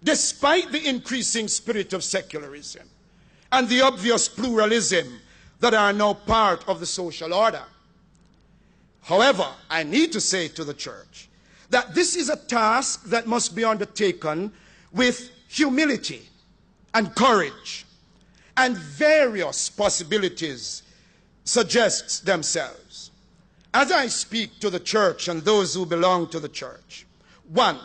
despite the increasing spirit of secularism and the obvious pluralism that are now part of the social order. However, I need to say to the church that this is a task that must be undertaken with humility and courage, and various possibilities suggest themselves. As I speak to the church and those who belong to the church, one,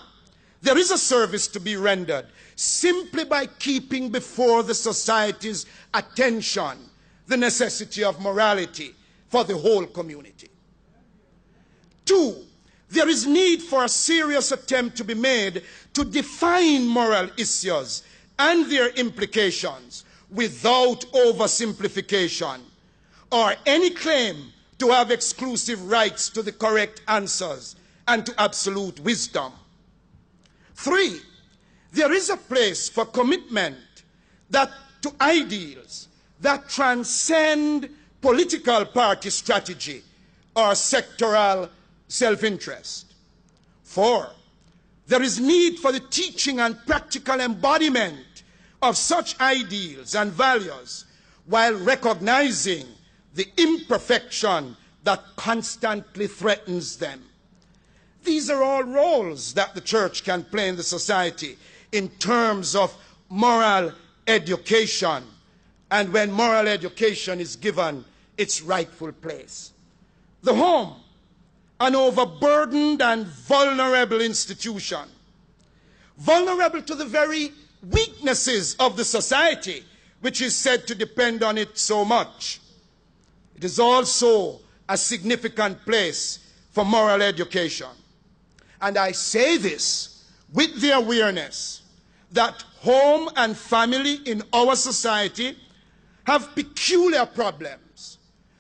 there is a service to be rendered simply by keeping before the society's attention the necessity of morality for the whole community. Two, there is need for a serious attempt to be made to define moral issues and their implications without oversimplification or any claim to have exclusive rights to the correct answers and to absolute wisdom. Three, there is a place for commitment to ideals that transcend political party strategy or sectoral self-interest. Four, there is need for the teaching and practical embodiment of such ideals and values while recognizing the imperfection that constantly threatens them. These are all roles that the church can play in the society in terms of moral education, and when moral education is given its rightful place. The home, an overburdened and vulnerable institution, vulnerable to the very weaknesses of the society, which is said to depend on it so much. It is also a significant place for moral education. And I say this with the awareness that home and family in our society have peculiar problems,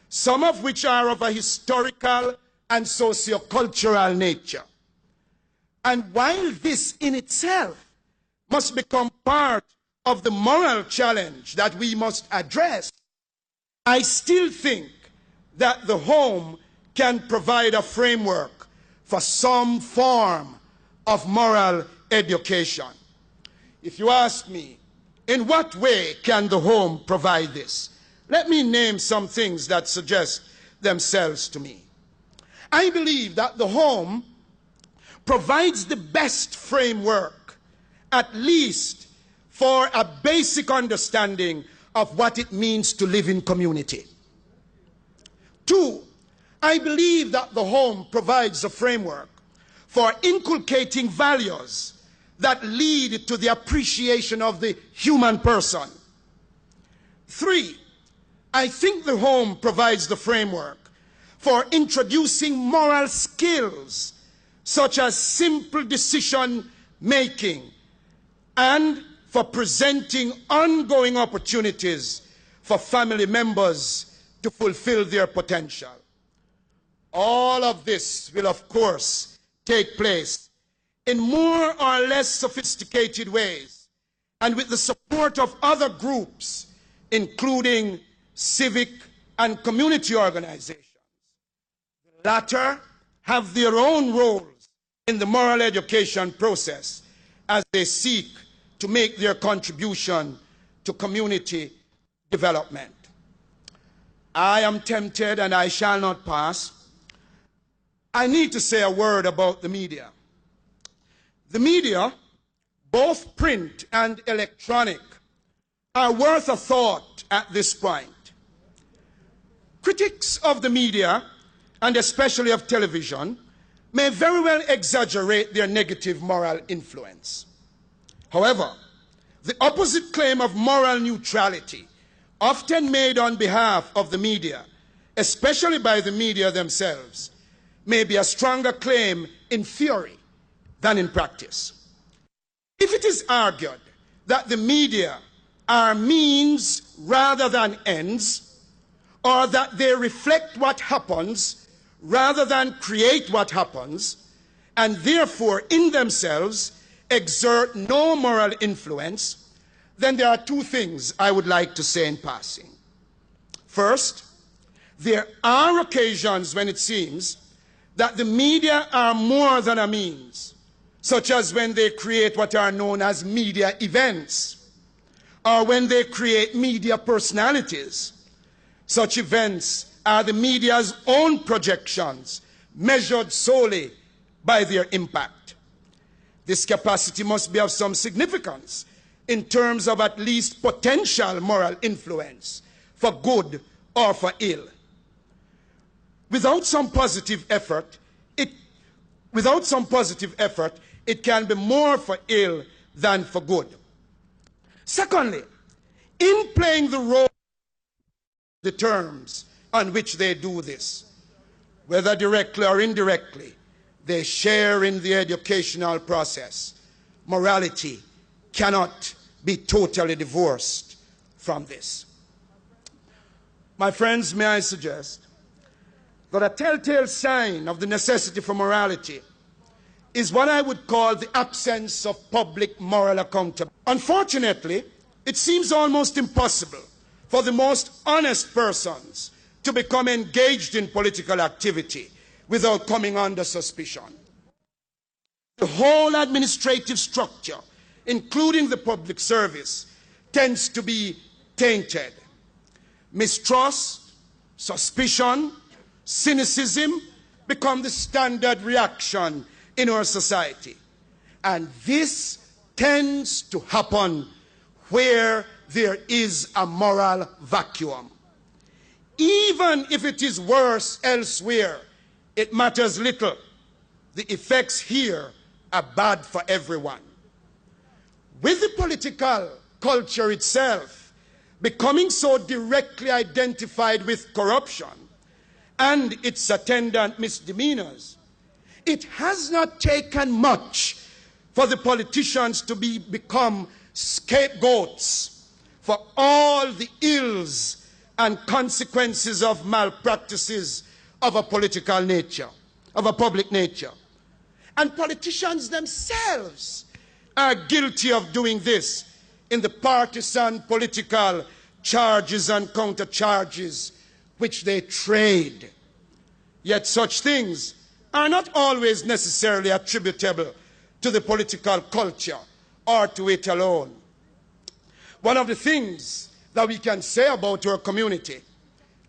some of which are of a historical and socio-cultural nature. And while this in itself must become part of the moral challenge that we must address, I still think that the home can provide a framework for some form of moral education. If you ask me, in what way can the home provide this? Let me name some things that suggest themselves to me. I believe that the home provides the best framework, at least for a basic understanding of what it means to live in community. Two, I believe that the home provides a framework for inculcating values that lead to the appreciation of the human person. Three, I think the home provides the framework for introducing moral skills such as simple decision making and for presenting ongoing opportunities for family members to fulfill their potential. All of this will, of course, take place in more or less sophisticated ways and with the support of other groups, including civic and community organizations. The latter have their own roles in the moral education process as they seek to make their contribution to community development. I am tempted, and I shall not pass. I need to say a word about the media. The media, both print and electronic, are worth a thought at this point. Critics of the media, and especially of television, may very well exaggerate their negative moral influence. However, the opposite claim of moral neutrality, often made on behalf of the media, especially by the media themselves, may be a stronger claim in theory than in practice. If it is argued that the media are means rather than ends, or that they reflect what happens rather than create what happens, and therefore in themselves exert no moral influence, then there are two things I would like to say in passing. First, there are occasions when it seems that the media are more than a means, such as when they create what are known as media events, or when they create media personalities. Such events are the media's own projections, measured solely by their impact. This capacity must be of some significance in terms of at least potential moral influence, for good or for ill. Without some positive effort, it can be more for ill than for good. Secondly, in playing the role, the terms on which they do this, whether directly or indirectly, they share in the educational process. Morality cannot be totally divorced from this. My friends, may I suggest that a telltale sign of the necessity for morality is what I would call the absence of public moral accountability. Unfortunately, it seems almost impossible for the most honest persons to become engaged in political activity without coming under suspicion. The whole administrative structure, including the public service, tends to be tainted. Mistrust, suspicion, cynicism become the standard reaction in our society. And this tends to happen where there is a moral vacuum. Even if it is worse elsewhere, it matters little. The effects here are bad for everyone. With the political culture itself becoming so directly identified with corruption and its attendant misdemeanors, it has not taken much for the politicians to become scapegoats for all the ills and consequences of malpractices of a political nature, of a public nature. And politicians themselves are guilty of doing this in the partisan political charges and countercharges which they trade. Yet such things are not always necessarily attributable to the political culture or to it alone. One of the things that we can say about our community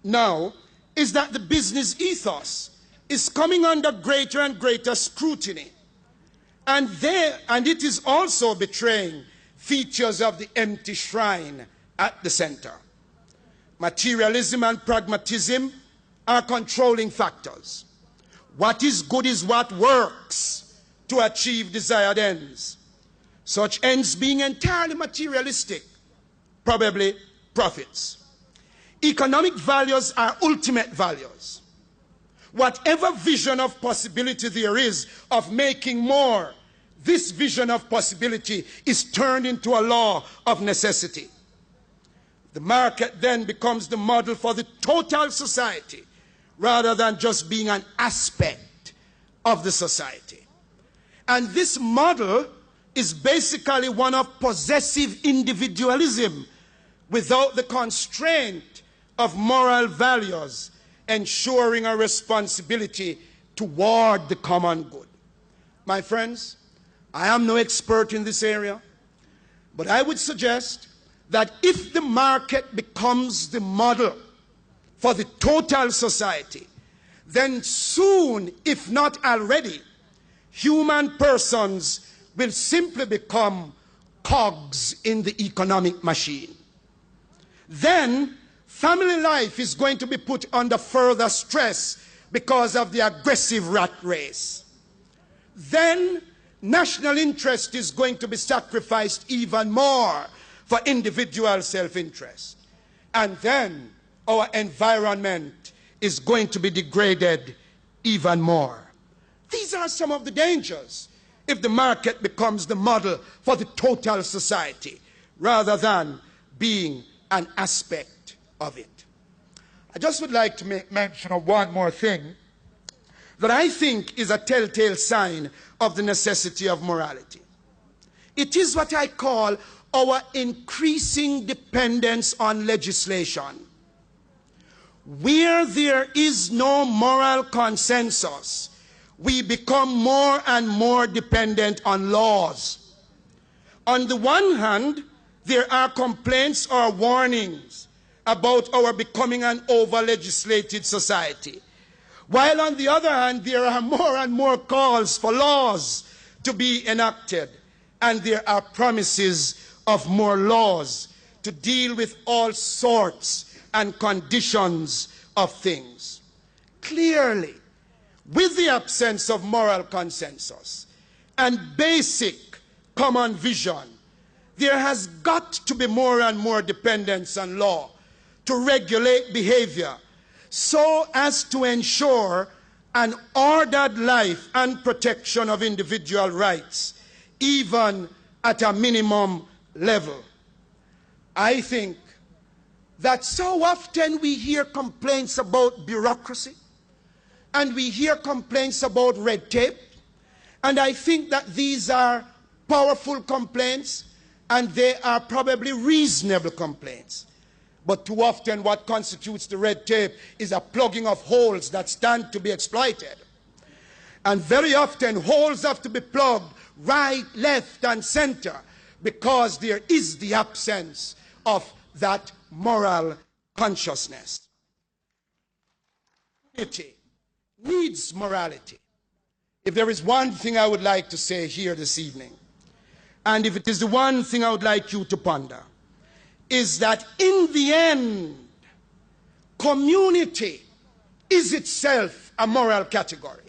now is that the business ethos is coming under greater and greater scrutiny, and it is also betraying features of the empty shrine at the center. Materialism and pragmatism are controlling factors. What is good is what works to achieve desired ends. Such ends being entirely materialistic, probably profits. Economic values are ultimate values. Whatever vision of possibility there is of making more, this vision of possibility is turned into a law of necessity. The market then becomes the model for the total society, rather than just being an aspect of the society. And this model is basically one of possessive individualism without the constraint of moral values, ensuring a responsibility toward the common good. My friends, I am no expert in this area, but I would suggest that if the market becomes the model for the total society, then soon, if not already, human persons will simply become cogs in the economic machine. Then family life is going to be put under further stress because of the aggressive rat race. Then national interest is going to be sacrificed even more for individual self-interest. And then our environment is going to be degraded even more. These are some of the dangers if the market becomes the model for the total society rather than being an aspect of it. I just would like to make mention of one more thing that I think is a telltale sign of the necessity of morality. It is what I call our increasing dependence on legislation. Where there is no moral consensus, we become more and more dependent on laws. On the one hand, there are complaints or warnings about our becoming an over-legislated society, while on the other hand, there are more and more calls for laws to be enacted, and there are promises of more laws to deal with all sorts and conditions of things. Clearly, with the absence of moral consensus and basic common vision, there has got to be more and more dependence on law to regulate behavior so as to ensure an ordered life and protection of individual rights, even at a minimum level. I think that so often we hear complaints about bureaucracy, and we hear complaints about red tape, and I think that these are powerful complaints, and they are probably reasonable complaints. But too often what constitutes the red tape is a plugging of holes that stand to be exploited. And very often holes have to be plugged right, left, and center because there is the absence of that moral consciousness. Unity needs morality. If there is one thing I would like to say here this evening, and if it is the one thing I would like you to ponder, is that in the end, community is itself a moral category.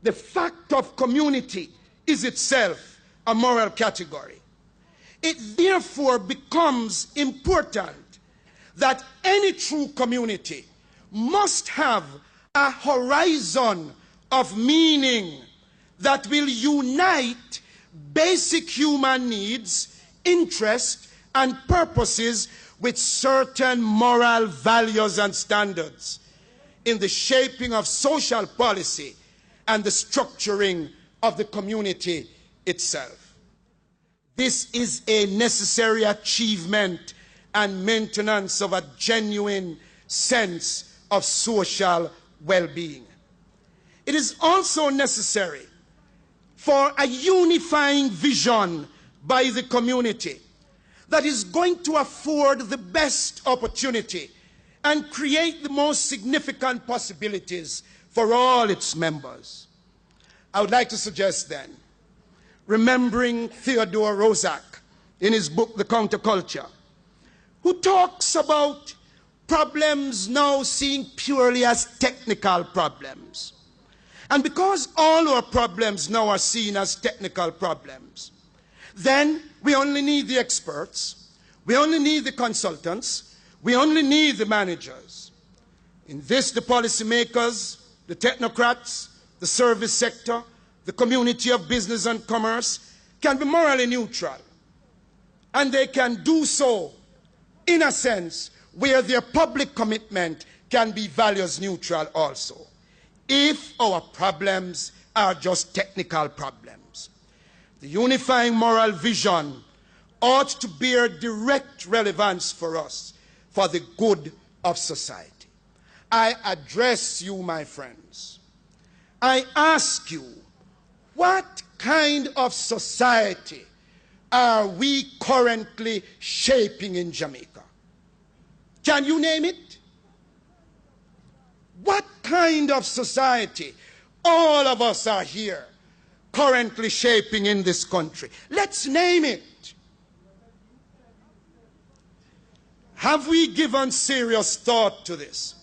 The fact of community is itself a moral category. It therefore becomes important that any true community must have a horizon of meaning that will unite basic human needs, interests, and purposes with certain moral values and standards in the shaping of social policy and the structuring of the community itself. This is a necessary achievement and maintenance of a genuine sense of social well-being. It is also necessary for a unifying vision by the community that is going to afford the best opportunity and create the most significant possibilities for all its members. I would like to suggest then, remembering Theodore Roszak in his book, The Counterculture, who talks about problems now seen purely as technical problems. And because all our problems now are seen as technical problems, then we only need the experts, we only need the consultants, we only need the managers. In this, the policymakers, the technocrats, the service sector, the community of business and commerce can be morally neutral. And they can do so, in a sense, where their public commitment can be values neutral also, if our problems are just technical problems. The unifying moral vision ought to bear direct relevance for us, for the good of society. I address you, my friends. I ask you, what kind of society are we currently shaping in Jamaica? Can you name it? What kind of society all of us are here currently shaping in this country? Let's name it. Have we given serious thought to this?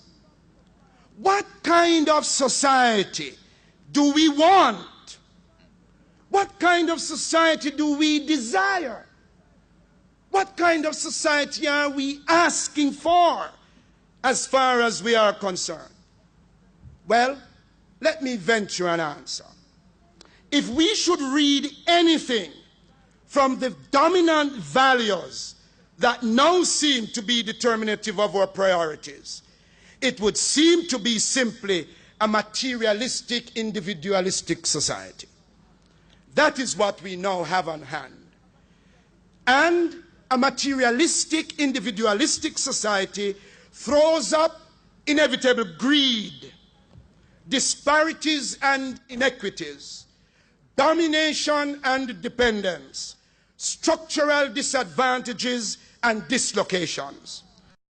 What kind of society do we want? What kind of society do we desire? What kind of society are we asking for as far as we are concerned? Well, let me venture an answer. If we should read anything from the dominant values that now seem to be determinative of our priorities, it would seem to be simply a materialistic, individualistic society. That is what we now have on hand. And a materialistic, individualistic society throws up inevitable greed. disparities and inequities, domination and dependence, structural disadvantages and dislocations.